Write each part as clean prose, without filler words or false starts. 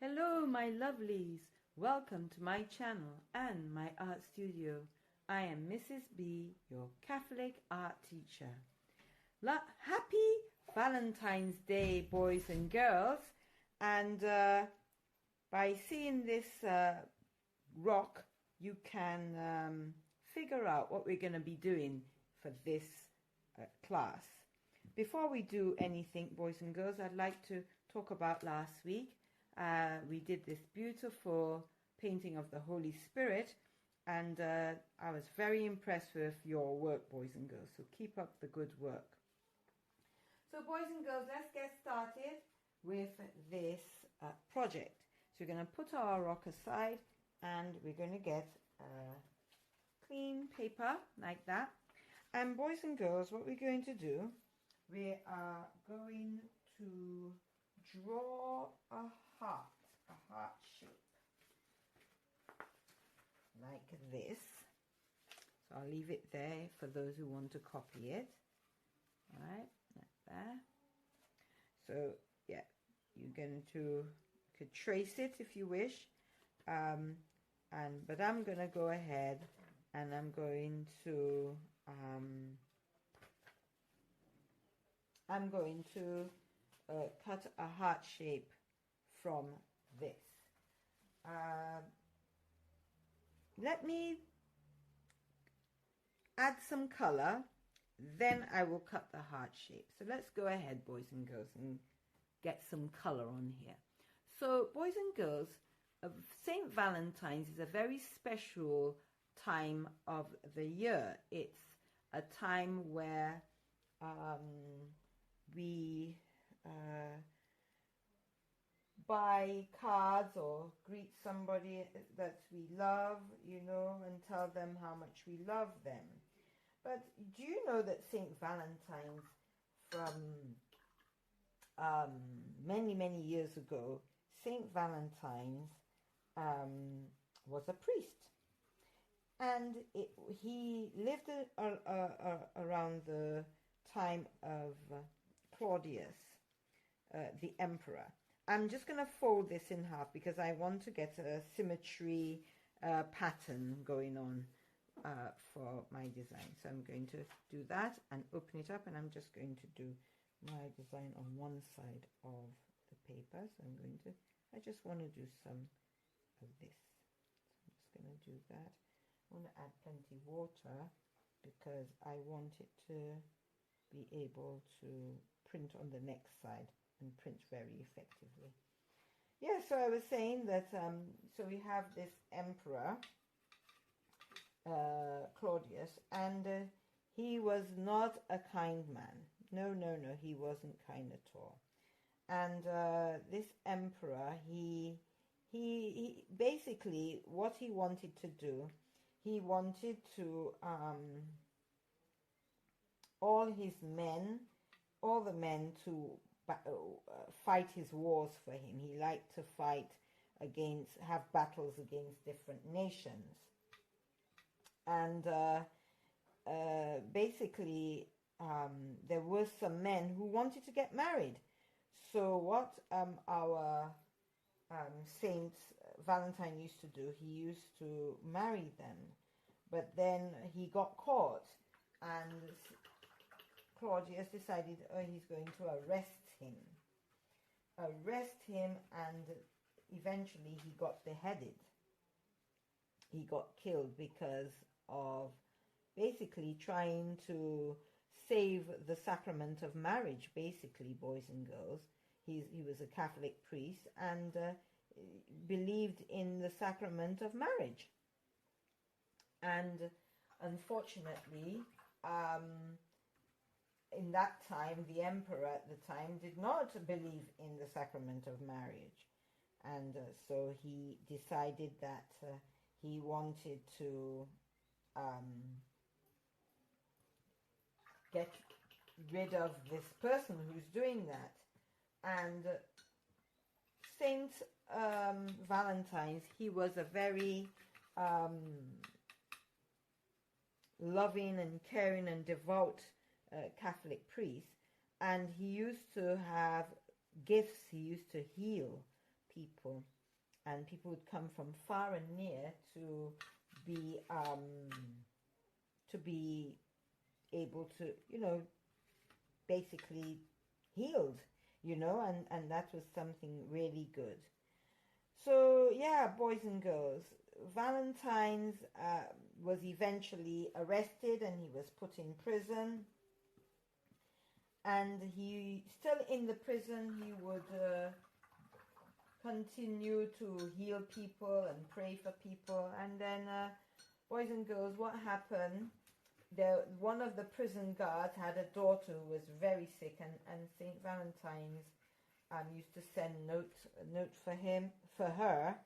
Hello, my lovelies. Welcome to my channel and my art studio. I am Mrs. B, your Catholic art teacher. Happy Valentine's Day, boys and girls. And by seeing this rock, you can figure out what we're going to be doing for this class. Before we do anything, boys and girls, I'd like to talk about last week. We did this beautiful painting of the Holy Spirit, and I was very impressed with your work, boys and girls, so keep up the good work. So boys and girls, let's get started with this project. So we're going to put our rock aside and we're going to get clean paper like that. And boys and girls, what we're going to do, we are going to draw a heart shape like this. So I'll leave it there for those who want to copy it. All right, like there. So yeah, you're going to, you could trace it if you wish, but I'm going to go ahead and I'm going to cut a heart shape from this. Let me add some color, then I will cut the heart shape. So let's go ahead, boys and girls, and get some color on here. So boys and girls, St. Valentine's is a very special time of the year. It's a time where we buy cards or greet somebody that we love, you know, and tell them how much we love them. But do you know that St. Valentine's, from many years ago, St. Valentine's was a priest, and he lived around the time of Claudius, the emperor. I'm just going to fold this in half because I want to get a symmetry pattern going on for my design. So I'm going to do that and open it up, and I'm just going to do my design on one side of the paper. So I just want to do some of this. So I'm just going to do that. I want to add plenty water because I want it to be able to print on the next side and print very effectively. Yeah, so I was saying that, so we have this emperor, Claudius, and he was not a kind man. No, he wasn't kind at all. And this emperor, he basically, what he wanted to do, he wanted to, all the men to fight his wars for him. He liked to have battles against different nations. And basically, there were some men who wanted to get married. So what our Saint Valentine used to do, he used to marry them. But then he got caught, and Claudius decided, he's going to arrest him, and eventually he got beheaded. He got killed because of basically trying to save the sacrament of marriage, basically, boys and girls. He was a Catholic priest and believed in the sacrament of marriage. And unfortunately, in that time, the emperor at the time did not believe in the sacrament of marriage. And so he decided that he wanted to get rid of this person who's doing that. And Saint Valentine's, he was a very loving and caring and devout Catholic priest, and he used to have gifts. He used to heal people, and people would come from far and near to be able to, you know, basically healed, you know, and that was something really good. So yeah, boys and girls, Valentine's was eventually arrested and he was put in prison. And he, still in the prison, he would continue to heal people and pray for people. And then, boys and girls, what happened? One of the prison guards had a daughter who was very sick, and Saint Valentine's used to send a note for her,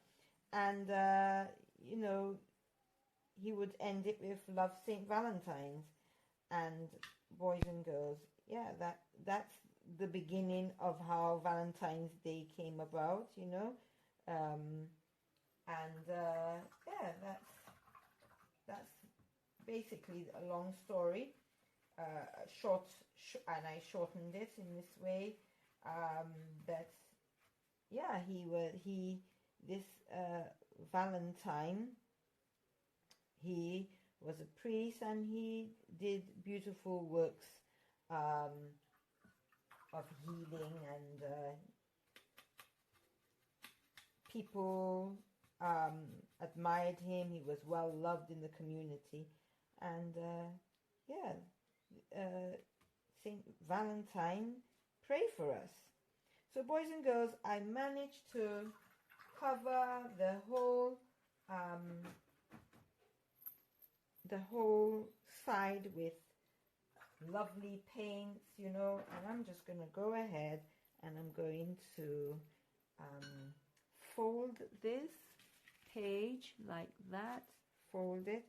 and you know, he would end it with "Love, Saint Valentine's." And boys and girls, yeah, that's the beginning of how Valentine's Day came about, you know, yeah, that's basically a long story, and I shortened it in this way. That yeah, this Valentine, he was a priest and he did beautiful works of healing, and people admired him. He was well loved in the community, and Saint Valentine, pray for us. So boys and girls, I managed to cover the whole side with lovely paints, you know, and I'm just going to go ahead and I'm going to fold this page like that, fold it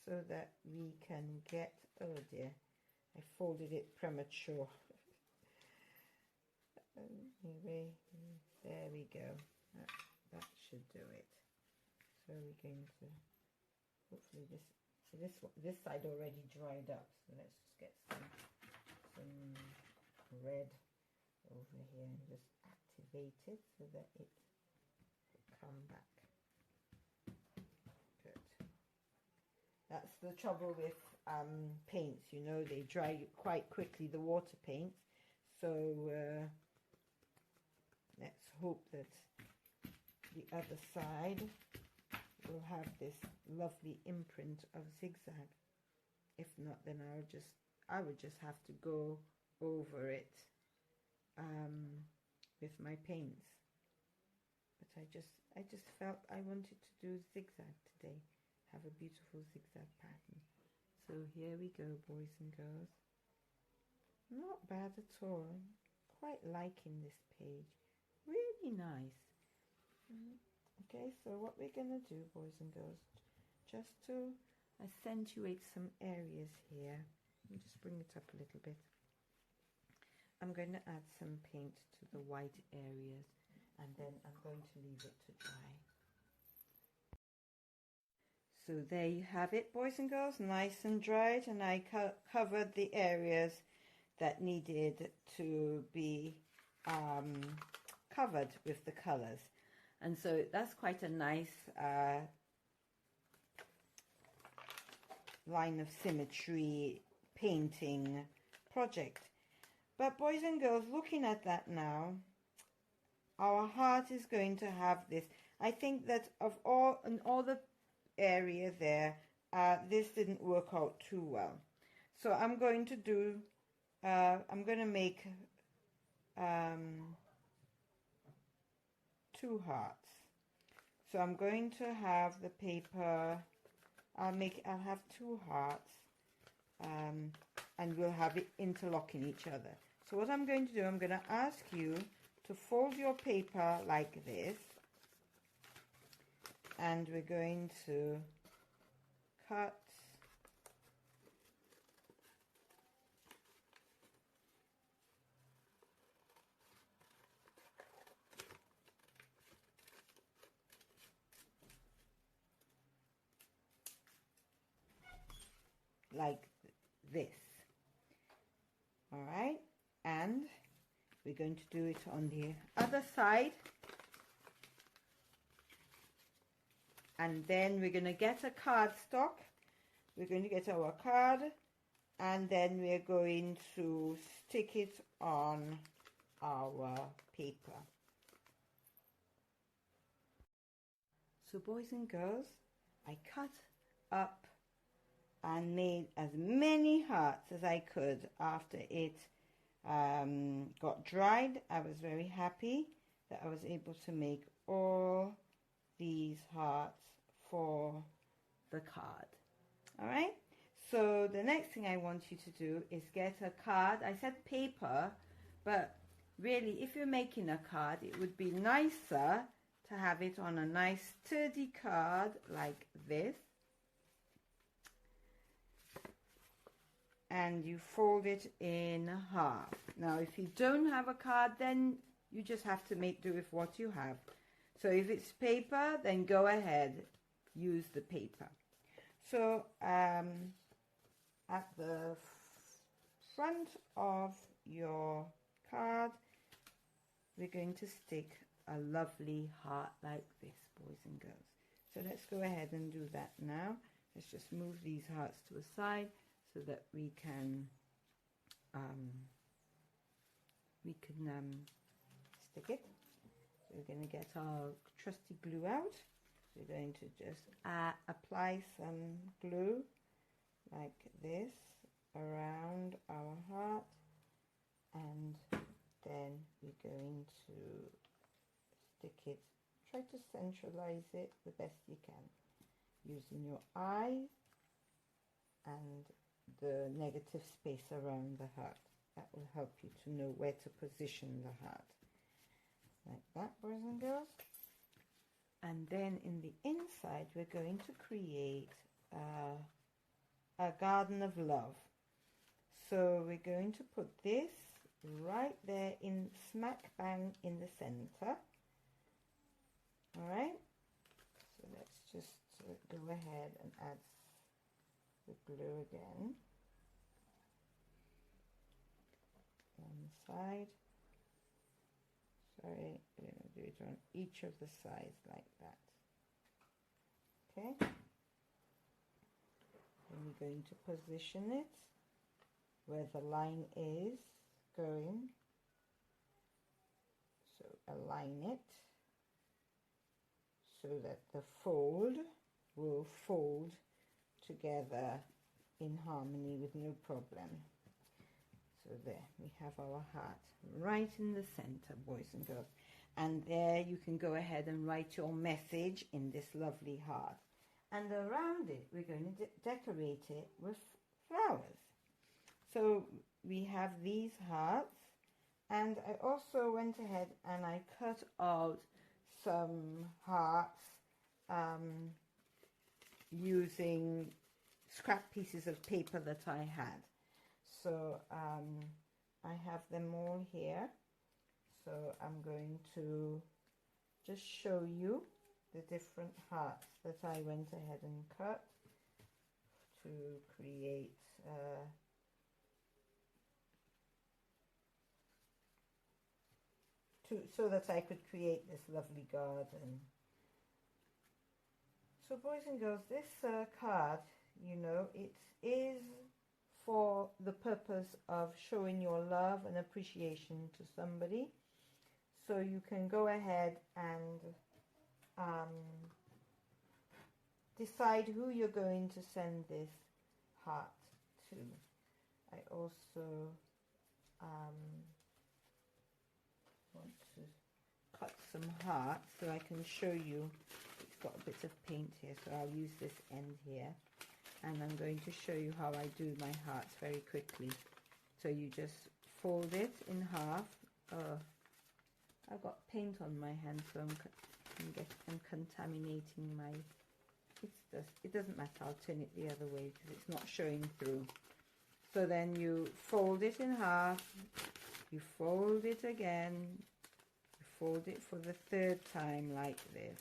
so that we can get, oh dear, I folded it premature. Anyway, there we go, that should do it. So we're going to, hopefully this side already dried up, so let's just get some red over here and just activate it so that it will come back. Good. That's the trouble with paints, you know, they dry quite quickly, the water paints. So let's hope that the other side will have this lovely imprint of zigzag. If not, then I would just have to go over it with my paints. But I just felt I wanted to do zigzag today, have a beautiful zigzag pattern. So here we go, boys and girls. Not bad at all. Quite liking this page. Really nice. Okay, so what we're going to do, boys and girls, just to accentuate some areas here, let me just bring it up a little bit. I'm going to add some paint to the white areas, and then I'm going to leave it to dry. So there you have it, boys and girls, nice and dried, and I covered the areas that needed to be covered with the colors. And so that's quite a nice line of symmetry painting project. But boys and girls, looking at that now, our heart is going to have this. I think that in all the area there, this didn't work out too well. So I'm going to do, I'm going to make 2 hearts. So I'm going to have the paper, I'll have 2 hearts, and we'll have it interlocking each other. So what I'm going to do, I'm going to ask you to fold your paper like this, and we're going to cut like this. All right, and we're going to do it on the other side And then we're going to get a cardstock. We're going to get our card, and then we're going to stick it on our paper. So boys and girls, I cut up and made as many hearts as I could. After it got dried, I was very happy that I was able to make all these hearts for the card. All right, so the next thing I want you to do is get a card. I said paper, but really if you're making a card, it would be nicer to have it on a nice sturdy card like this, and you fold it in half. Now if you don't have a card, then you just have to make do with what you have. So if it's paper, then go ahead, use the paper. So at the front of your card, we're going to stick a lovely heart like this, boys and girls. So let's go ahead and do that now. Let's just move these hearts to a side so that we can stick it. So we're going to get our trusty glue out. We're going to just apply some glue like this around our heart, and then we're going to stick it. Try to centralize it the best you can using your eye and the negative space around the heart. That will help you to know where to position the heart. Like that, boys and girls. And then in the inside, we're going to create a garden of love. So we're going to put this right there in smack bang in the center. All right. So let's just go ahead and add the glue again on the side. Sorry, I'm going to do it on each of the sides like that. Okay. Then we're going to position it where the line is going. So align it so that the fold will fold together in harmony with no problem. So there, we have our heart right in the center, boys and girls. And there you can go ahead and write your message in this lovely heart. And around it, we're going to decorate it with flowers. So we have these hearts. And I also went ahead and I cut out some hearts using scrap pieces of paper that I had. So I have them all here. So I'm going to just show you the different hearts that I went ahead and cut to create so that I could create this lovely garden. So boys and girls, this card, you know, it is for the purpose of showing your love and appreciation to somebody. So you can go ahead and decide who you're going to send this heart to. I also want to cut some hearts so I can show you. It's got a bit of paint here, so I'll use this end here. And I'm going to show you how I do my hearts very quickly. So you just fold it in half. I've got paint on my hand, so I'm contaminating my... It doesn't matter, I'll turn it the other way because it's not showing through. So then you fold it in half, you fold it again, you fold it for the third time like this.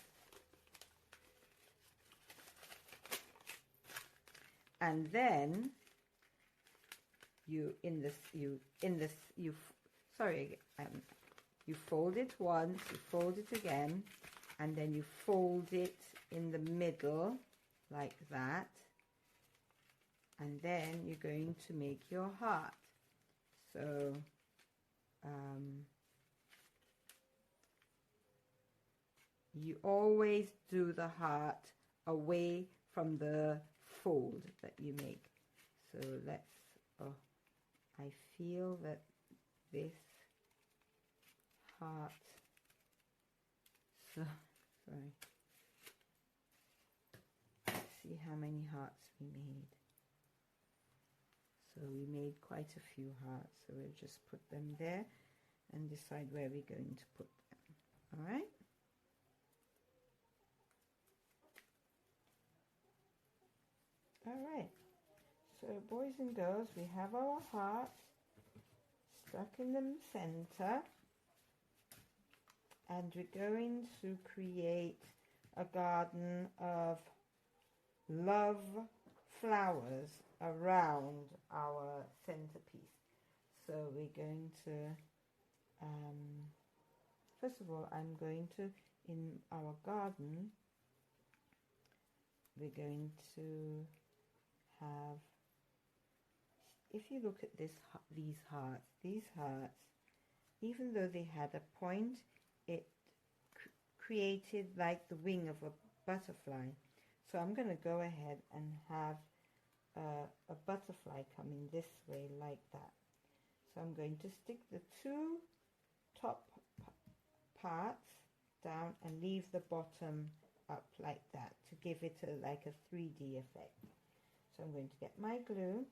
And then you fold it once, you fold it again, and then you fold it in the middle like that, and then you're going to make your heart. So you always do the heart away from the fold that you make. So let's, oh, I feel that this heart, so sorry, let's see how many hearts we made. So we made quite a few hearts, so we'll just put them there and decide where we're going to put them. All right. All right. So boys and girls, we have our heart stuck in the center, and we're going to create a garden of love flowers around our centerpiece. So we're going to, first of all, I'm going to, in our garden, we're going to have, if you look at these hearts, even though they had a point, it created like the wing of a butterfly. So I'm going to go ahead and have a butterfly coming this way like that. So I'm going to stick the two top parts down and leave the bottom up like that to give it like a 3D effect. So I'm going to get my glue,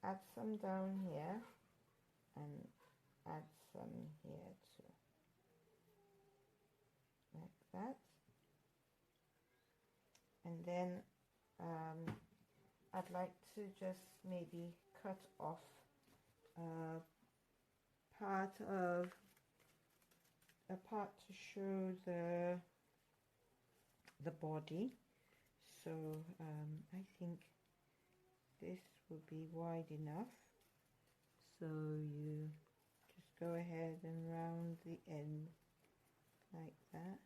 add some down here and add some here too, like that. And then I'd like to just maybe cut off a part to show the body. So I think this will be wide enough. So you just go ahead and round the end like that.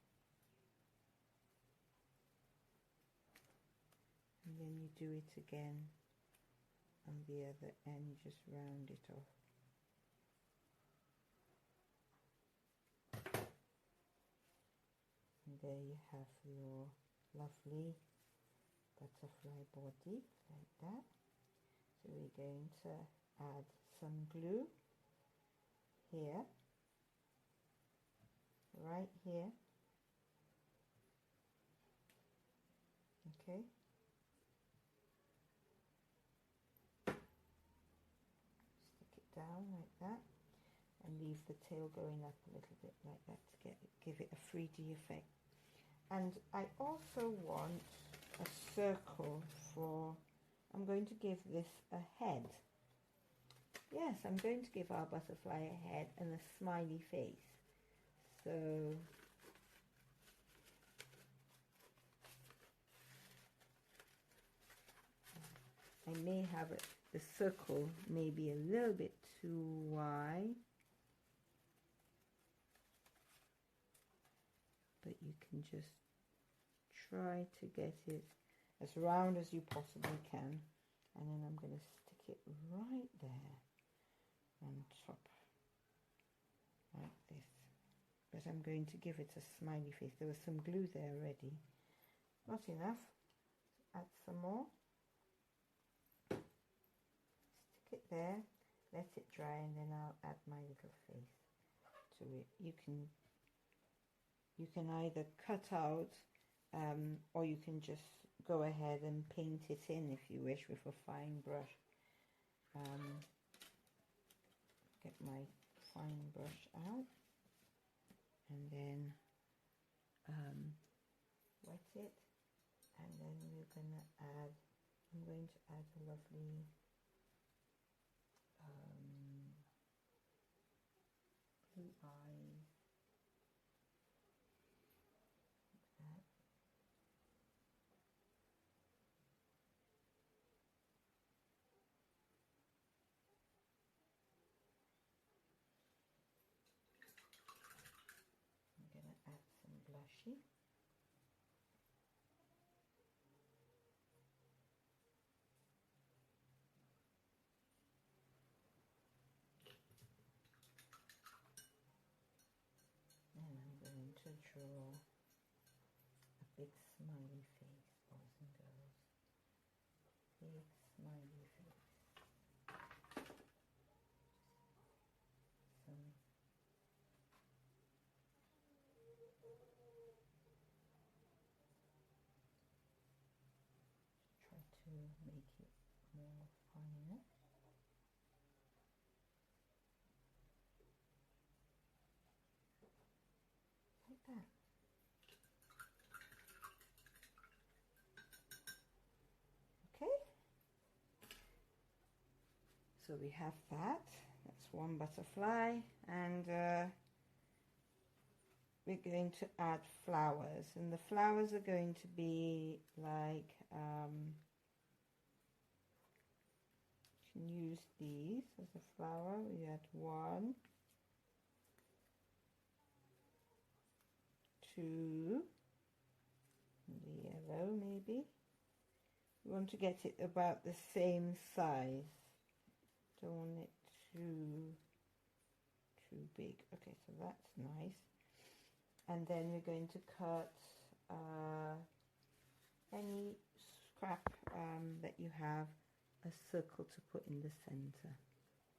And then you do it again on the other end, you just round it off. And there you have your lovely butterfly body like that. So we're going to add some glue here, right here, okay. Stick it down like that and leave the tail going up a little bit like that to give it a 3D effect. And I also want a circle for, I'm going to give this a head. Yes, I'm going to give our butterfly a head and a smiley face. So I may have the circle maybe a little bit too wide, but you can just try to get it as round as you possibly can. And then I'm going to stick it right there on top like this, but I'm going to give it a smiley face. There was some glue there already, not enough. Add some more, stick it there, let it dry, and then I'll add my little face to it. You can either cut out or you can just go ahead and paint it in if you wish with a fine brush. Get my fine brush out and then wet it, and then we're going to add, I'm going to add a lovely blue eyes. I'm going to add some washi. And I'm going to draw a big smiley face, boys and girls. Big smiley face. Some try to make it more finer. Like that. Okay. So we have that. That's one butterfly, and we're going to add flowers, and the flowers are going to be like you can use these as a flower. We add 1, 2, the yellow maybe. We want to get it about the same size. Don't want it too big. Okay, so that's nice. And then we're going to cut any scrap that you have, a circle to put in the center,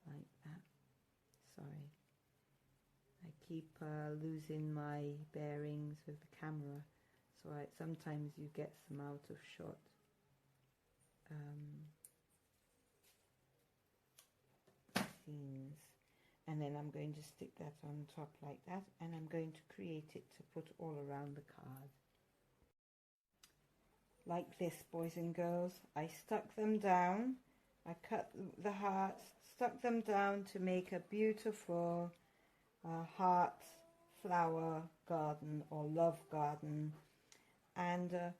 like that. Sorry, I keep losing my bearings with the camera, so sometimes you get some out of shot. Scenes. And then I'm going to stick that on top like that, and I'm going to create it to put all around the card. Like this, boys and girls. I stuck them down. I cut the hearts, stuck them down to make a beautiful heart flower garden or love garden. And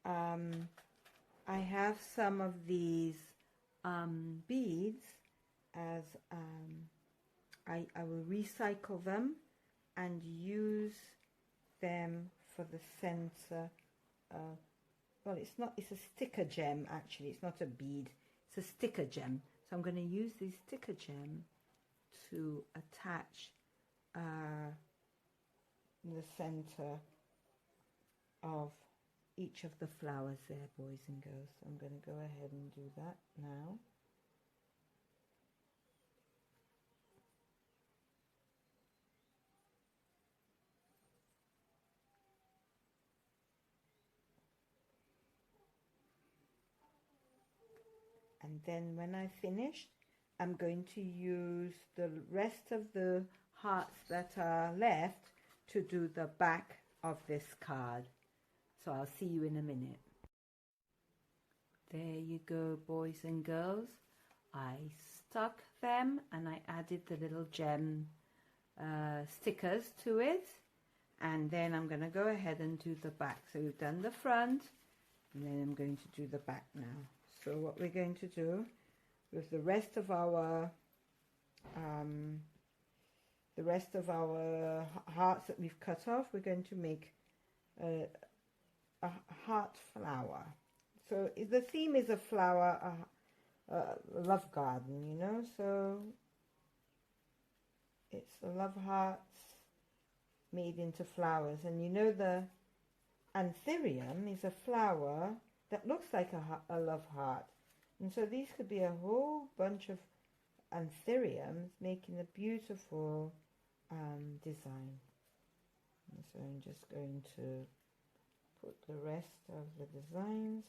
I have some of these beads as I will recycle them and use them for the center. Well, it's a sticker gem actually, it's not a bead, it's a sticker gem. So I'm going to use this sticker gem to attach the center of each of the flowers there, boys and girls. So I'm going to go ahead and do that now. And then when I finished, I'm going to use the rest of the hearts that are left to do the back of this card. So I'll see you in a minute. There you go, boys and girls. I stuck them and I added the little gem stickers to it. And then I'm going to go ahead and do the back. So we've done the front, and then I'm going to do the back now. So what we're going to do with the rest of our hearts that we've cut off, we're going to make a heart flower. So the theme is a flower, a love garden, you know. So it's the love hearts made into flowers, and you know the anthurium is a flower that looks like a love heart, and so these could be a whole bunch of anthuriums making a beautiful design. And so I'm just going to put the rest of the designs,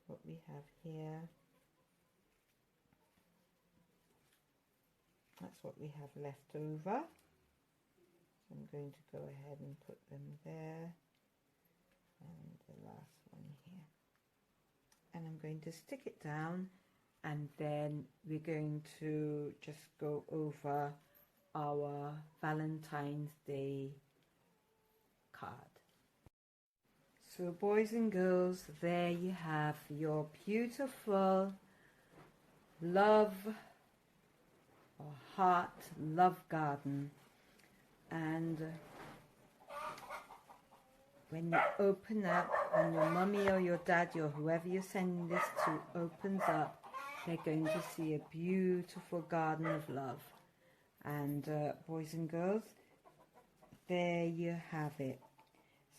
what we have here. That's what we have left over. So I'm going to go ahead and put them there, and the last one here. And I'm going to stick it down, and then we're going to just go over our Valentine's Day card. So boys and girls, there you have your beautiful love or heart love garden. And when you open up, when your mummy or your daddy or whoever you're sending this to opens up, they're going to see a beautiful garden of love. And boys and girls, there you have it.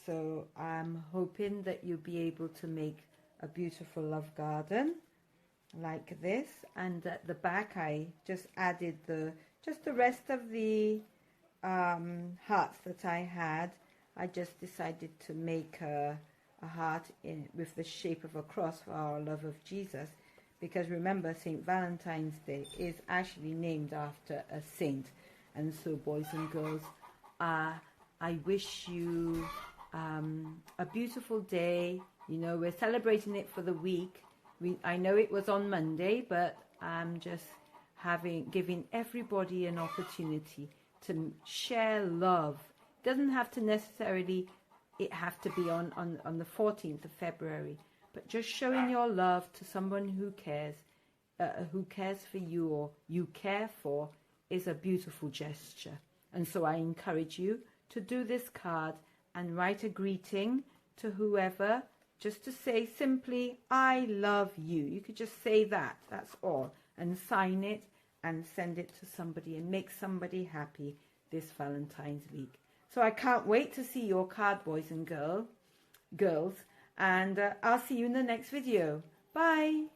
So I'm hoping that you'll be able to make a beautiful love garden like this. And at the back I just added the rest of the hearts that I had. I just decided to make a heart with the shape of a cross for our love of Jesus, because remember, St. Valentine's Day is actually named after a saint. And so boys and girls, I wish you a beautiful day. You know, we're celebrating it for the week. I know it was on Monday, but I'm just giving everybody an opportunity to share love. It doesn't have to necessarily have to be on the 14th of February, but just showing your love to someone who cares for you or you care for is a beautiful gesture. And so I encourage you to do this card and write a greeting to whoever, just to say simply, I love you. You could just say that, that's all, and sign it and send it to somebody and make somebody happy this Valentine's week. So I can't wait to see your card, boys and girls, and I'll see you in the next video. Bye.